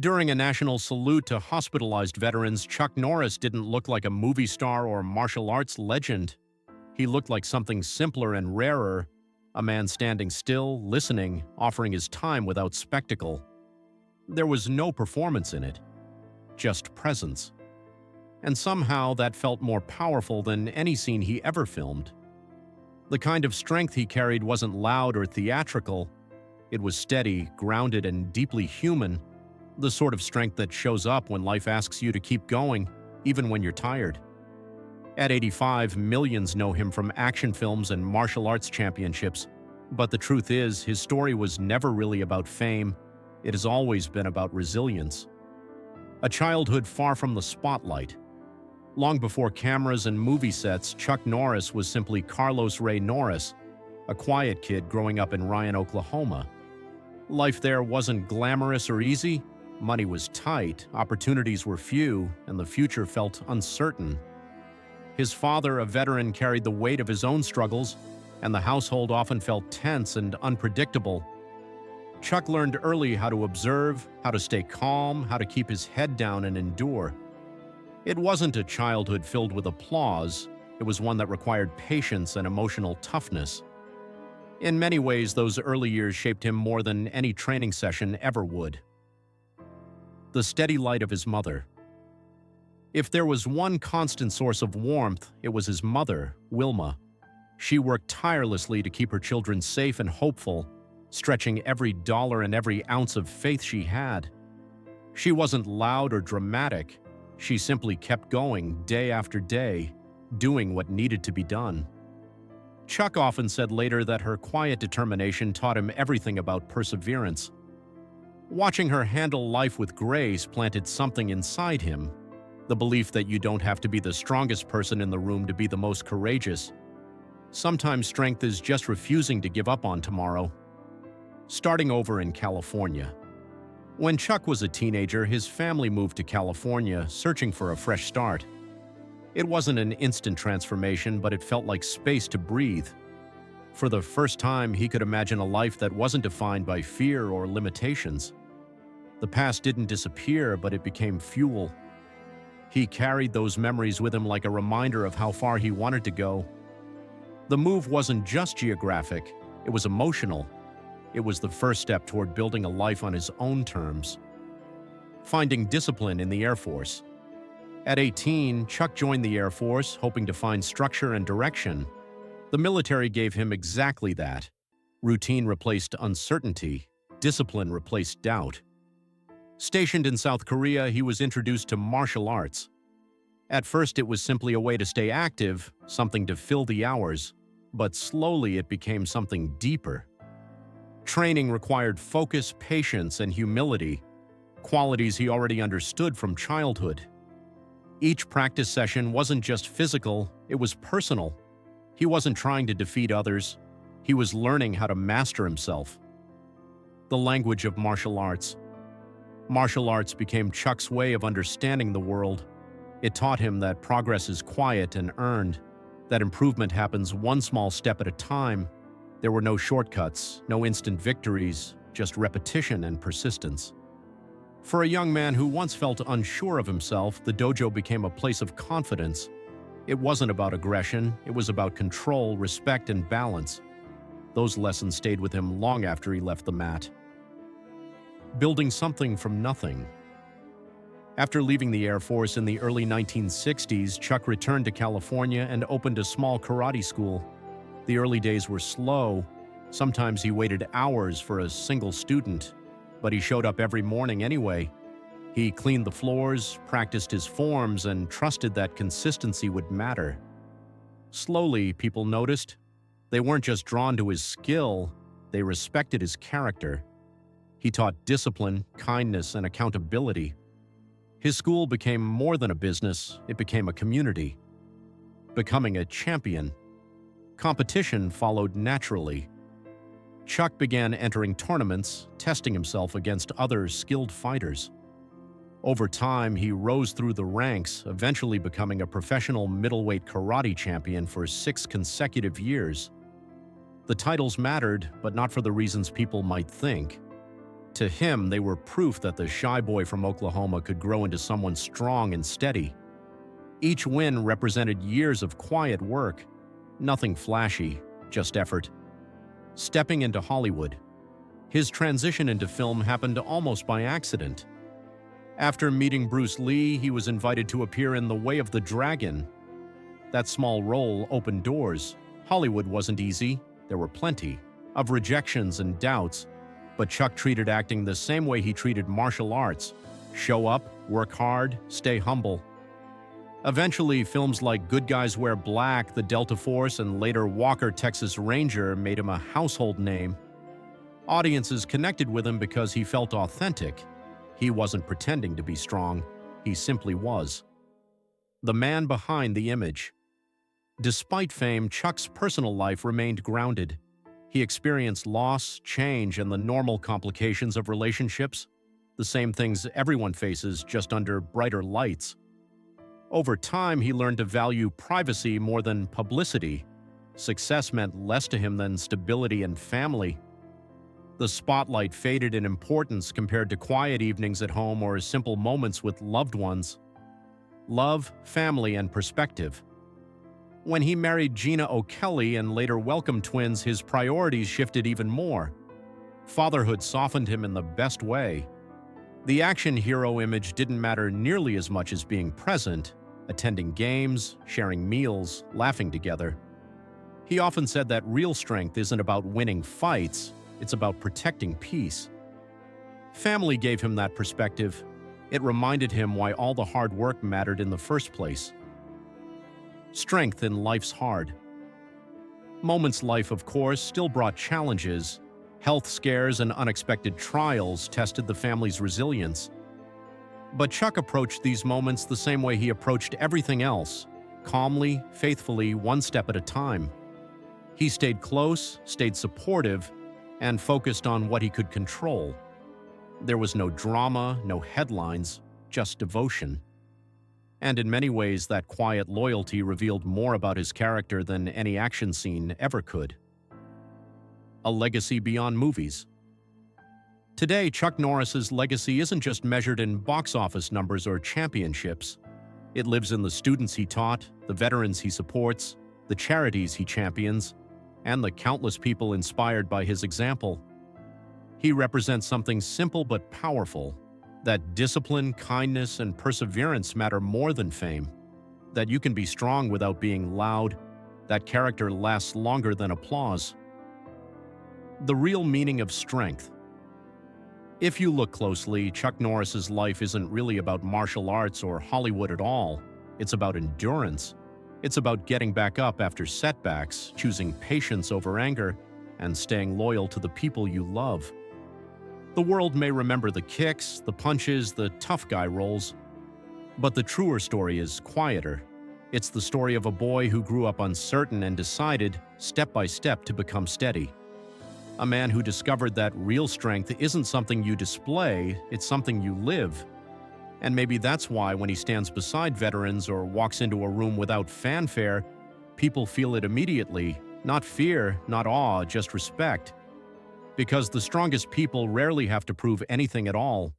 During a national salute to hospitalized veterans, Chuck Norris didn't look like a movie star or martial arts legend. He looked like something simpler and rarer, a man standing still, listening, offering his time without spectacle. There was no performance in it, just presence. And somehow that felt more powerful than any scene he ever filmed. The kind of strength he carried wasn't loud or theatrical. It was steady, grounded, and deeply human, the sort of strength that shows up when life asks you to keep going, even when you're tired. At 85, millions know him from action films and martial arts championships, but the truth is, his story was never really about fame. It has always been about resilience. A childhood far from the spotlight. Long before cameras and movie sets, Chuck Norris was simply Carlos Ray Norris, a quiet kid growing up in Ryan, Oklahoma. Life there wasn't glamorous or easy. Money was tight, opportunities were few, and the future felt uncertain. His father, a veteran, carried the weight of his own struggles, and the household often felt tense and unpredictable. Chuck learned early how to observe, how to stay calm, how to keep his head down and endure. It wasn't a childhood filled with applause. It was one that required patience and emotional toughness. In many ways, those early years shaped him more than any training session ever would. The steady light of his mother. If there was one constant source of warmth, it was his mother, Wilma. She worked tirelessly to keep her children safe and hopeful, stretching every dollar and every ounce of faith she had. She wasn't loud or dramatic. She simply kept going day after day, doing what needed to be done. Chuck often said later that her quiet determination taught him everything about perseverance. Watching her handle life with grace planted something inside him, the belief that you don't have to be the strongest person in the room to be the most courageous. Sometimes strength is just refusing to give up on tomorrow. Starting over in California. When Chuck was a teenager, his family moved to California, searching for a fresh start. It wasn't an instant transformation, but it felt like space to breathe. For the first time, he could imagine a life that wasn't defined by fear or limitations. The past didn't disappear, but it became fuel. He carried those memories with him like a reminder of how far he wanted to go. The move wasn't just geographic, it was emotional. It was the first step toward building a life on his own terms. Finding discipline in the Air Force. At 18, Chuck joined the Air Force, hoping to find structure and direction. The military gave him exactly that. Routine replaced uncertainty. Discipline replaced doubt. Stationed in South Korea, he was introduced to martial arts. At first, it was simply a way to stay active, something to fill the hours. But slowly, it became something deeper. Training required focus, patience, and humility, qualities he already understood from childhood. Each practice session wasn't just physical, it was personal. He wasn't trying to defeat others. He was learning how to master himself. The language of martial arts. Martial arts became Chuck's way of understanding the world. It taught him that progress is quiet and earned, that improvement happens one small step at a time. There were no shortcuts, no instant victories, just repetition and persistence. For a young man who once felt unsure of himself, the dojo became a place of confidence. It wasn't about aggression, it was about control, respect, and balance. Those lessons stayed with him long after he left the mat. Building something from nothing. After leaving the Air Force in the early 1960s, Chuck returned to California and opened a small karate school. The early days were slow. Sometimes he waited hours for a single student, but he showed up every morning anyway. He cleaned the floors, practiced his forms, and trusted that consistency would matter. Slowly, people noticed. They weren't just drawn to his skill, they respected his character. He taught discipline, kindness, and accountability. His school became more than a business, it became a community. Becoming a champion. Competition followed naturally. Chuck began entering tournaments, testing himself against other skilled fighters. Over time, he rose through the ranks, eventually becoming a professional middleweight karate champion for 6 consecutive years. The titles mattered, but not for the reasons people might think. To him, they were proof that the shy boy from Oklahoma could grow into someone strong and steady. Each win represented years of quiet work, nothing flashy, just effort. Stepping into Hollywood. His transition into film happened almost by accident. After meeting Bruce Lee, he was invited to appear in The Way of the Dragon. That small role opened doors. Hollywood wasn't easy. There were plenty of rejections and doubts. But Chuck treated acting the same way he treated martial arts. Show up, work hard, stay humble. Eventually, films like Good Guys Wear Black, The Delta Force, and later Walker, Texas Ranger made him a household name. Audiences connected with him because he felt authentic. He wasn't pretending to be strong. He simply was. The man behind the image. Despite fame, Chuck's personal life remained grounded. He experienced loss, change, and the normal complications of relationships, the same things everyone faces, just under brighter lights. Over time, he learned to value privacy more than publicity. Success meant less to him than stability and family. The spotlight faded in importance compared to quiet evenings at home or simple moments with loved ones. Love, family, and perspective. When he married Gina O'Kelly and later welcomed twins, his priorities shifted even more. Fatherhood softened him in the best way. The action hero image didn't matter nearly as much as being present, attending games, sharing meals, laughing together. He often said that real strength isn't about winning fights, it's about protecting peace. Family gave him that perspective. It reminded him why all the hard work mattered in the first place. Strength in life's hard. Moment's life, of course, still brought challenges. Health scares and unexpected trials tested the family's resilience. But Chuck approached these moments the same way he approached everything else, calmly, faithfully, one step at a time. He stayed close, stayed supportive, and focused on what he could control. There was no drama, no headlines, just devotion. And in many ways, that quiet loyalty revealed more about his character than any action scene ever could. A legacy beyond movies. Today, Chuck Norris's legacy isn't just measured in box office numbers or championships. It lives in the students he taught, the veterans he supports, the charities he champions, and the countless people inspired by his example. He represents something simple but powerful, that discipline, kindness, and perseverance matter more than fame, that you can be strong without being loud, that character lasts longer than applause. The real meaning of strength. If you look closely, Chuck Norris's life isn't really about martial arts or Hollywood at all. It's about endurance. It's about getting back up after setbacks, choosing patience over anger, and staying loyal to the people you love. The world may remember the kicks, the punches, the tough guy roles, but the truer story is quieter. It's the story of a boy who grew up uncertain and decided, step by step, to become steady. A man who discovered that real strength isn't something you display, it's something you live. And maybe that's why when he stands beside veterans or walks into a room without fanfare, people feel it immediately. Not fear, not awe, just respect. Because the strongest people rarely have to prove anything at all.